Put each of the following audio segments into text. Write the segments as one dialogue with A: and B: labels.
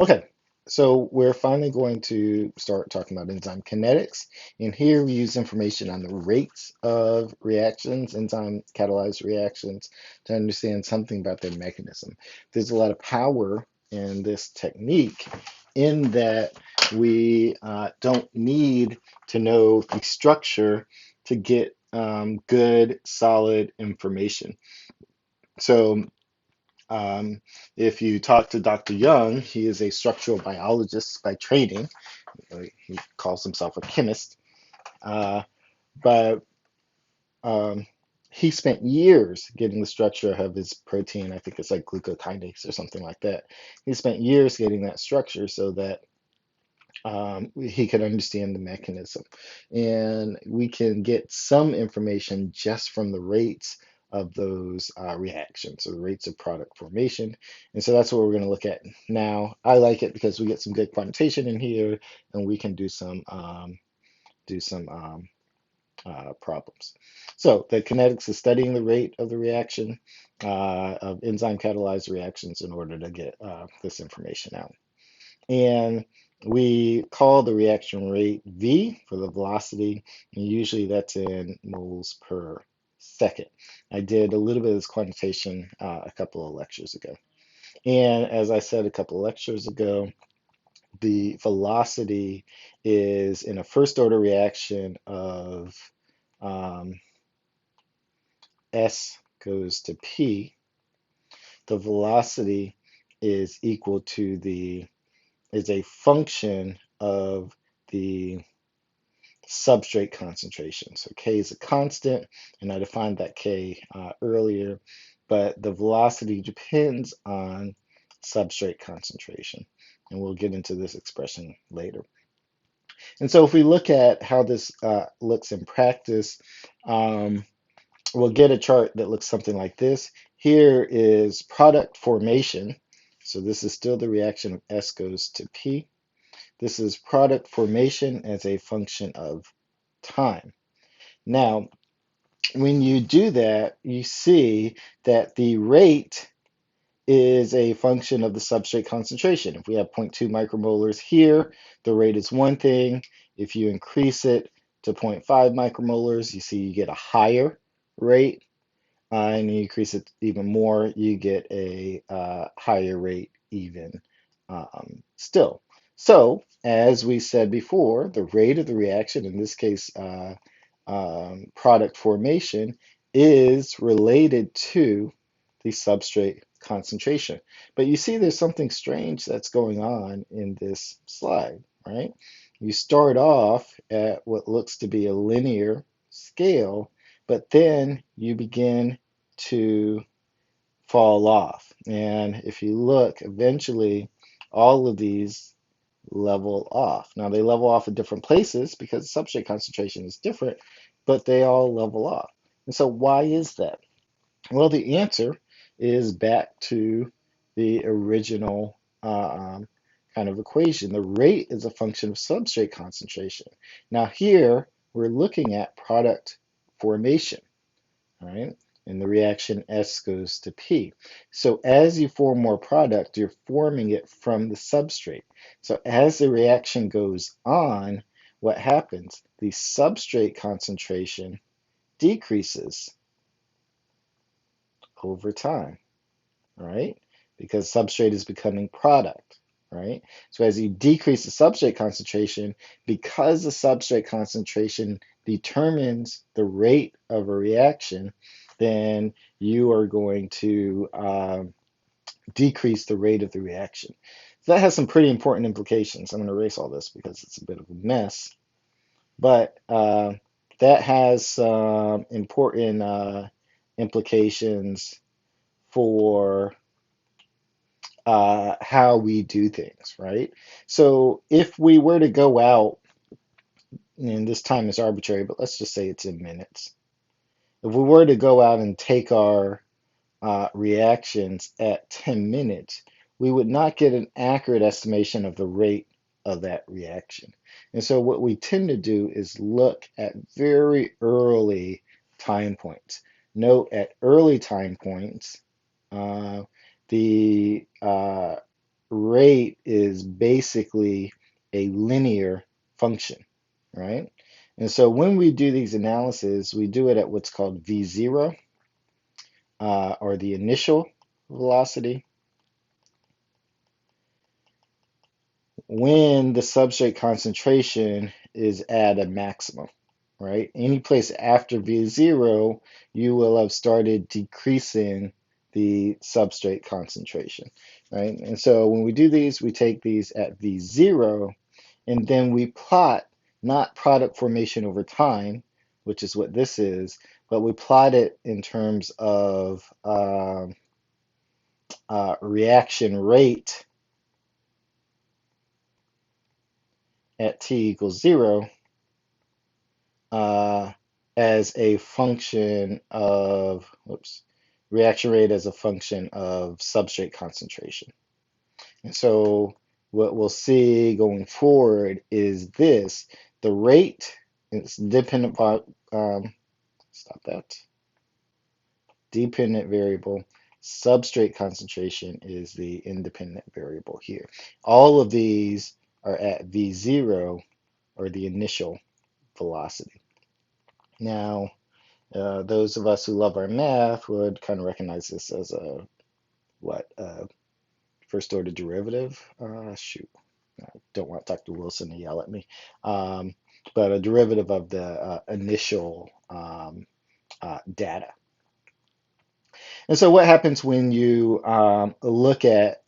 A: Okay, so we're finally going to start talking about enzyme kinetics. And here we use information on the rates of reactions, enzyme catalyzed reactions, to understand something about their mechanism. There's a lot of power in this technique in that we don't need to know the structure to get good, solid information. So um, if you talk to Dr. Young, he is a structural biologist by training. He calls himself a chemist, uh, but um, he spent years getting the structure of his protein. I think it's like glucokinase or something like that. He spent years getting that structure so that he could understand the mechanism. And we can get some information just from the rates of those reactions, so the rates of product formation. And so that's what we're going to look at now. I like it because we get some good quantitation in here, and we can do some problems. So the kinetics is studying the rate of the reaction of enzyme catalyzed reactions in order to get this information out. And we call the reaction rate V for the velocity, and usually that's in moles per second. I did a little bit of this quantitation a couple of lectures ago. And as I said a couple of lectures ago, the velocity is in a first order reaction of um, S goes to P. The velocity is equal to is a function of the substrate concentration. So K is a constant, and I defined that K earlier, but the velocity depends on substrate concentration. And we'll get into this expression later. And so if we look at how this looks in practice, um, we'll get a chart that looks something like this. Here is product formation. So this is still the reaction of S goes to P. This is product formation as a function of time. Now, when you do that, you see that the rate is a function of the substrate concentration. If we have zero point 0.2 micromolars here, the rate is one thing. If you increase it to 0.5 micromolars, you see you get a higher rate. And you increase it even more, you get a higher rate even still. So, as we said before, the rate of the reaction, in this case, product formation, is related to the substrate concentration. But you see there's something strange that's going on in this slide, right? You start off at what looks to be a linear scale, but then you begin to fall off. And if you look, eventually all of these level off. Now they level off at different places because the substrate concentration is different, but they all level off. And so why is that? Well, the answer is back to the original kind of equation. The rate is a function of substrate concentration. Now here we're looking at product formation, all right? And the reaction S goes to P. So as you form more product, you're forming it from the substrate. So as the reaction goes on, what happens? The substrate concentration decreases over time, right? Because substrate is becoming product, right? So as you decrease the substrate concentration, because the substrate concentration determines the rate of a reaction, then you are going to decrease the rate of the reaction. So that has some pretty important implications. I'm going to erase all this because it's a bit of a mess, but that has some important implications for how we do things, right? So if we were to go out, and this time is arbitrary, but let's just say it's in minutes. If we were to go out and take our reactions at 10 minutes, we would not get an accurate estimation of the rate of that reaction. And so what we tend to do is look at very early time points. Note at early time points, the rate rate is basically a linear function, right? And so when we do these analyses, we do it at what's called V0, or the initial velocity, when the substrate concentration is at a maximum, right? Any place after V0, you will have started decreasing the substrate concentration, right? And so when we do these, we take these at V0, and then we plot not product formation over time, which is what this is, but we plot it in terms of reaction rate at t equals 0, uh, as a function of, whoops, reaction rate as a function of substrate concentration. And so what we'll see going forward is this: the rate is dependent upon, stop that, dependent variable. Substrate concentration is the independent variable here. All of these are at V0, or the initial velocity. Now, those of us who love our math would kind of recognize this as a what first order derivative. Shoot, I don't want Dr. Wilson to yell at me. Um, but a derivative of the initial data. And so what happens when you look at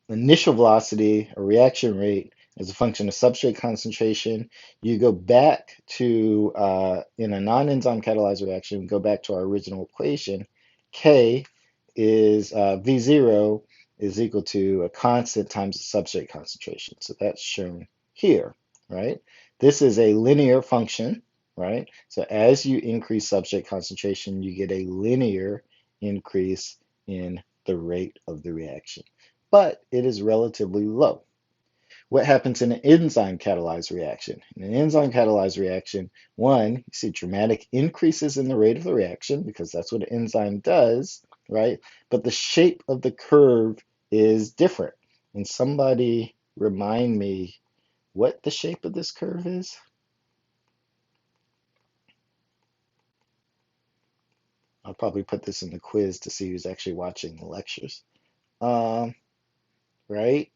A: initial velocity or reaction rate as a function of substrate concentration? You go back to, in a non-enzyme catalyzed reaction, we go back to our original equation. K is V0 is equal to a constant times the substrate concentration. So that's shown here, right? This is a linear function, right? So as you increase substrate concentration, you get a linear increase in the rate of the reaction, but it is relatively low. What happens in an enzyme catalyzed reaction? In an enzyme catalyzed reaction, one, you see dramatic increases in the rate of the reaction because that's what an enzyme does, right? But the shape of the curve is different. And somebody remind me what the shape of this curve is? I'll probably put this in the quiz to see who's actually watching the lectures. Um, right?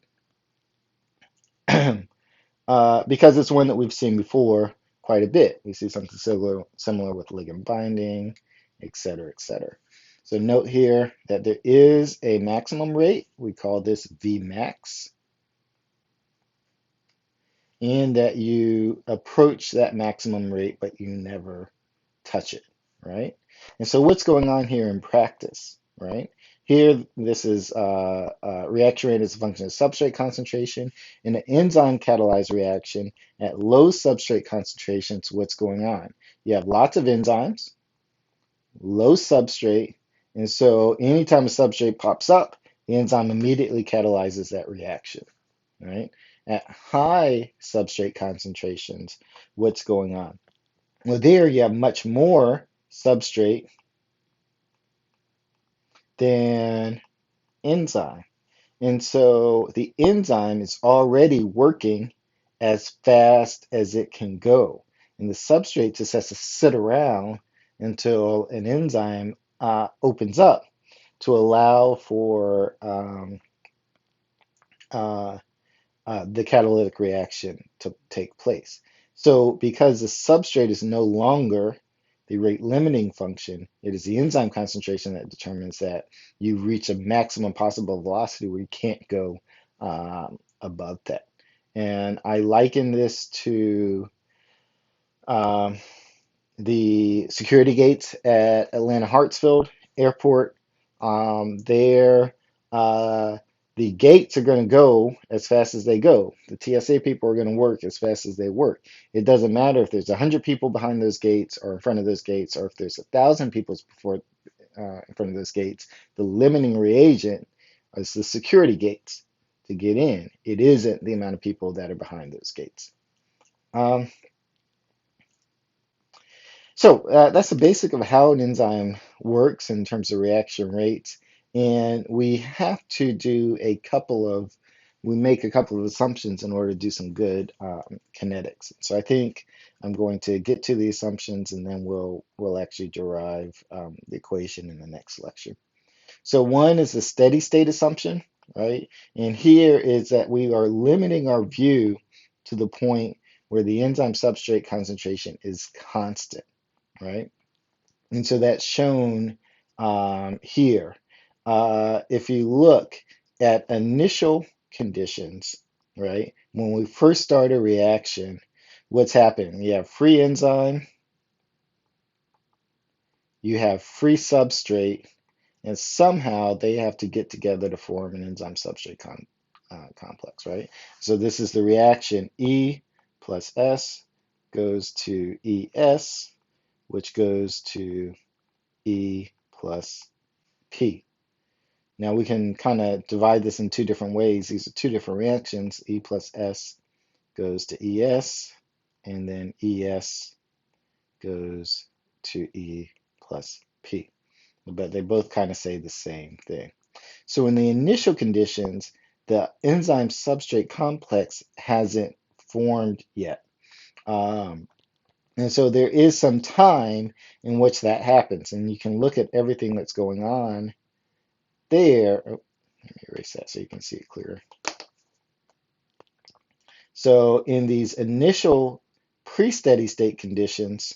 A: Because it's one that we've seen before quite a bit. We see something similar with ligand binding, et cetera, et cetera. So note here that there is a maximum rate. We call this Vmax, and that you approach that maximum rate, but you never touch it, right? And so what's going on here in practice, right? Here, this is reaction rate as a function of substrate concentration. In an enzyme catalyzed reaction at low substrate concentrations, what's going on? You have lots of enzymes, low substrate, and so anytime a substrate pops up, the enzyme immediately catalyzes that reaction, right? At high substrate concentrations, what's going on? Well, there you have much more substrate than enzyme. And so the enzyme is already working as fast as it can go. And the substrate just has to sit around until an enzyme opens up to allow for uh, the catalytic reaction to take place. So because the substrate is no longer the rate limiting function, it is the enzyme concentration that determines that you reach a maximum possible velocity where you can't go above that. And I liken this to um, the security gates at Atlanta Hartsfield Airport. There, the gates are going to go as fast as they go. The TSA people are going to work as fast as they work. It doesn't matter if there's 100 people behind those gates or in front of those gates, or if there's 1,000 people before in front of those gates. The limiting reagent is the security gates to get in. It isn't the amount of people that are behind those gates. Um, So that's the basic of how an enzyme works in terms of reaction rates. And we have to do a couple of we make a couple of assumptions in order to do some good kinetics. So I think I'm going to get to the assumptions and then we'll actually derive the equation in the next lecture. So one is the steady state assumption, right? And here is that we are limiting our view to the point where the enzyme substrate concentration is constant, right? And so that's shown here. If you look at initial conditions, right, when we first start a reaction, what's happening? You have free enzyme, you have free substrate, and somehow they have to get together to form an enzyme substrate complex, right? So this is the reaction E plus S goes to ES, which goes to E plus P. Now we can kind of divide this in two different ways. These are two different reactions. E plus S goes to ES, and then ES goes to E plus P. But they both kind of say the same thing. So in the initial conditions, the enzyme substrate complex hasn't formed yet. And so there is some time in which that happens. And you can look at everything that's going on there. Oh, let me erase that so you can see it clearer. So in these initial pre-steady state conditions,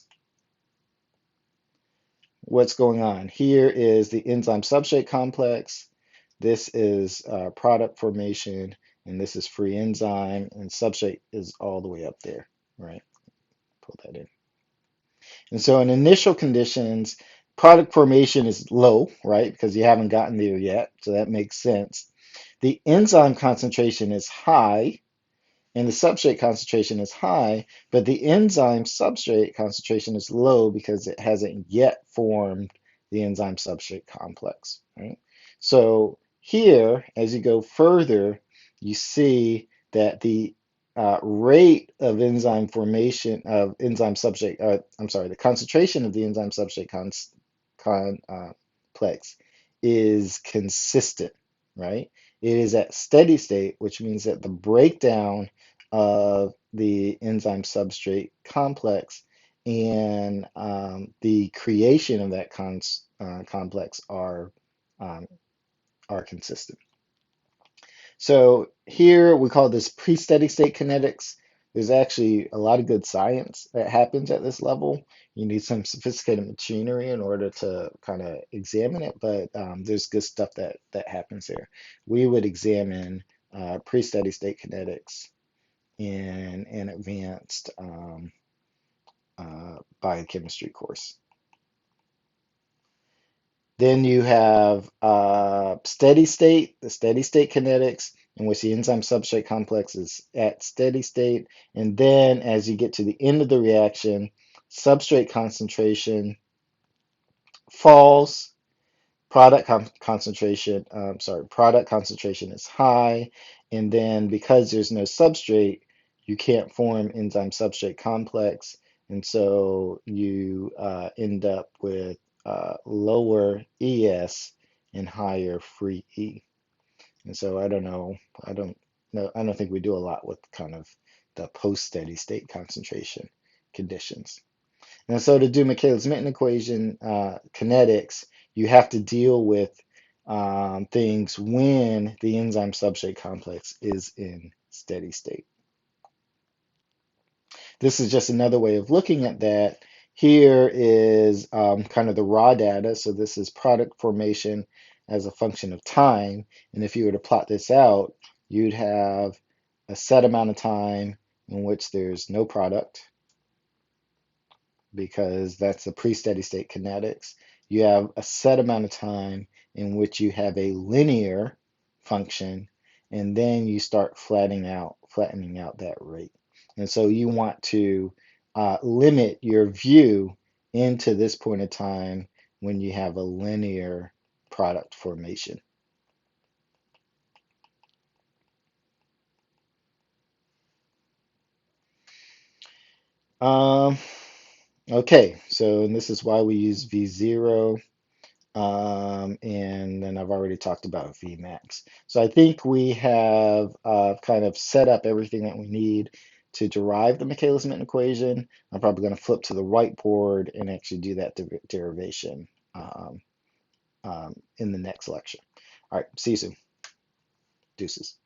A: what's going on? Here is the enzyme substrate complex. This is product formation, and this is free enzyme, and substrate is all the way up there, right? Pull that in. And so in initial conditions, product formation is low, right? Because you haven't gotten there yet, so that makes sense. The enzyme concentration is high, and the substrate concentration is high, but the enzyme substrate concentration is low because it hasn't yet formed the enzyme substrate complex, right? So here, as you go further, you see that the rate of enzyme formation of enzyme substrate, I'm sorry, the concentration of the enzyme substrate complex is consistent, right? It is at steady state, which means that the breakdown of the enzyme substrate complex and the creation of that complex um, are consistent. So here we call this pre-steady state kinetics. There's actually a lot of good science that happens at this level. You need some sophisticated machinery in order to kind of examine it, but there's good stuff that happens there. We would examine pre-steady state kinetics in an advanced biochemistry course. Then you have steady state, the steady state kinetics, in which the enzyme substrate complex is at steady state. And then as you get to the end of the reaction, substrate concentration falls, product concentration is high. And then because there's no substrate, you can't form enzyme substrate complex. And so you end up with lower ES and higher free E. And so I don't know, I don't think we do a lot with kind of the post-steady state concentration conditions. And so to do Michaelis-Menten equation kinetics, you have to deal with things when the enzyme substrate complex is in steady state. This is just another way of looking at that. Here is kind of the raw data. So this is product formation as a function of time. And if you were to plot this out, you'd have a set amount of time in which there's no product because that's the pre-steady state kinetics. You have a set amount of time in which you have a linear function, and then you start flattening out that rate. And so you want to limit your view into this point of time when you have a linear product formation. Um, okay, so and this is why we use V0. And then I've already talked about Vmax. So I think we have kind of set up everything that we need to derive the Michaelis-Menten equation. I'm probably going to flip to the whiteboard and actually do that derivation in the next lecture. All right, see you soon. Deuces.